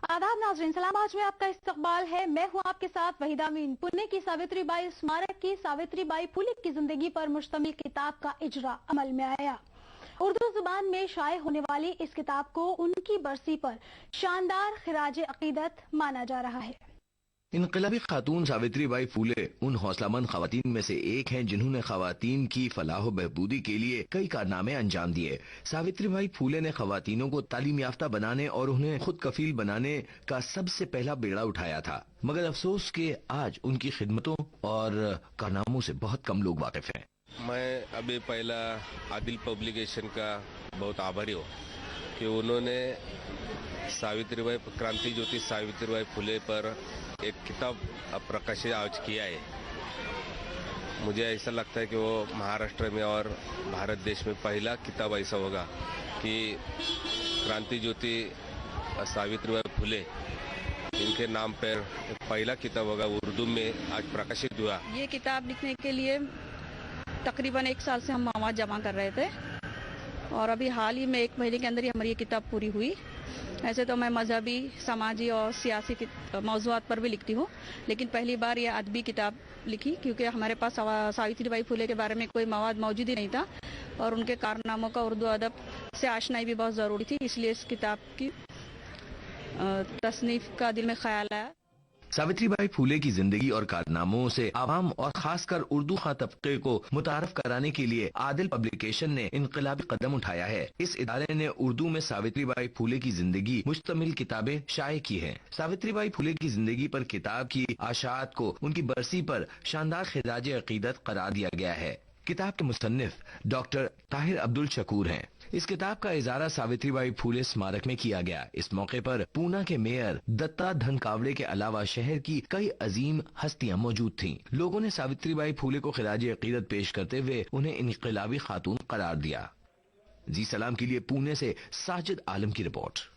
आदाब नाज़रीन, सलाम। आज में आपका इस्तकबाल है। मैं हूं आपके साथ वहीदा अमीन। पुणे की सावित्री बाई स्मारक की सावित्री बाई फुले की जिंदगी पर मुश्तमिल किताब का इजरा अमल में आया। उर्दू जुबान में शाये होने वाली इस किताब को उनकी बरसी पर शानदार खिराज अकीदत माना जा रहा है। इनकलाबी खातून सावित्री बाई फूले उन हौसलामंद खवातीन में से एक हैं जिन्होंने खवातीन की फलाह बहबूदी के लिए कई कारनामे अंजाम दिए। सावित्री बाई फूले ने खवातीनों को तालीम याफ्ता बनाने और उन्हें खुद कफील बनाने का सबसे पहला बेड़ा उठाया था, मगर अफसोस कि आज उनकी खिदमतों और कारनामों से बहुत कम लोग वाकिफ हैं। मैं अभी पहला आदिल पब्लिकेशन का बहुत आभारी हूँ कि उन्होंने सावित्रीबाई क्रांति ज्योति सावित्रीबाई फुले पर एक किताब प्रकाशित आज किया है। मुझे ऐसा लगता है कि वो महाराष्ट्र में और भारत देश में पहला किताब ऐसा होगा कि क्रांति ज्योति सावित्रीबाई फुले इनके नाम पर पहला किताब होगा उर्दू में आज प्रकाशित हुआ। ये किताब लिखने के लिए तकरीबन 1 साल से हम मवाद जमा कर रहे थे और अभी हाल ही में 1 महीने के अंदर ही हमारी ये किताब पूरी हुई। ऐसे तो मैं मजहबी, समाजी और सियासी मौज़ूआत पर भी लिखती हूँ, लेकिन पहली बार ये अदबी किताब लिखी क्योंकि हमारे पास सावित्रीबाई फुले के बारे में कोई मवाद मौजूद ही नहीं था और उनके कारनामों का उर्दू अदब से आशनाई भी बहुत ज़रूरी थी। इसलिए इस किताब की तसनीफ का दिल में ख्याल आया। सावित्रीबाई फूले की जिंदगी और कारनामों से आवाम और खासकर उर्दू खां तबके को मुतारफ कराने के लिए आदिल पब्लिकेशन ने इनकलाबी कदम उठाया है। इस इदारे ने उर्दू में सावित्रीबाई फूले की जिंदगी मुश्तमिल किताबें शाये की हैं। सावित्रीबाई फूले की जिंदगी पर किताब की आशात को उनकी बरसी पर शानदार खिराज अकीदत करार दिया गया है। किताब के मुसन्निफ डॉक्टर ताहिर अब्दुल शकूर हैं। इस किताब का इजारा सावित्रीबाई फूले स्मारक में किया गया। इस मौके पर पूना के मेयर दत्ता धनकावड़े के अलावा शहर की कई अजीम हस्तियां मौजूद थीं। लोगों ने सावित्रीबाई फूले को खिराज अकीदत पेश करते हुए उन्हें इनकलाबी खातून करार दिया। जी सलाम के लिए पुणे से साजिद आलम की रिपोर्ट।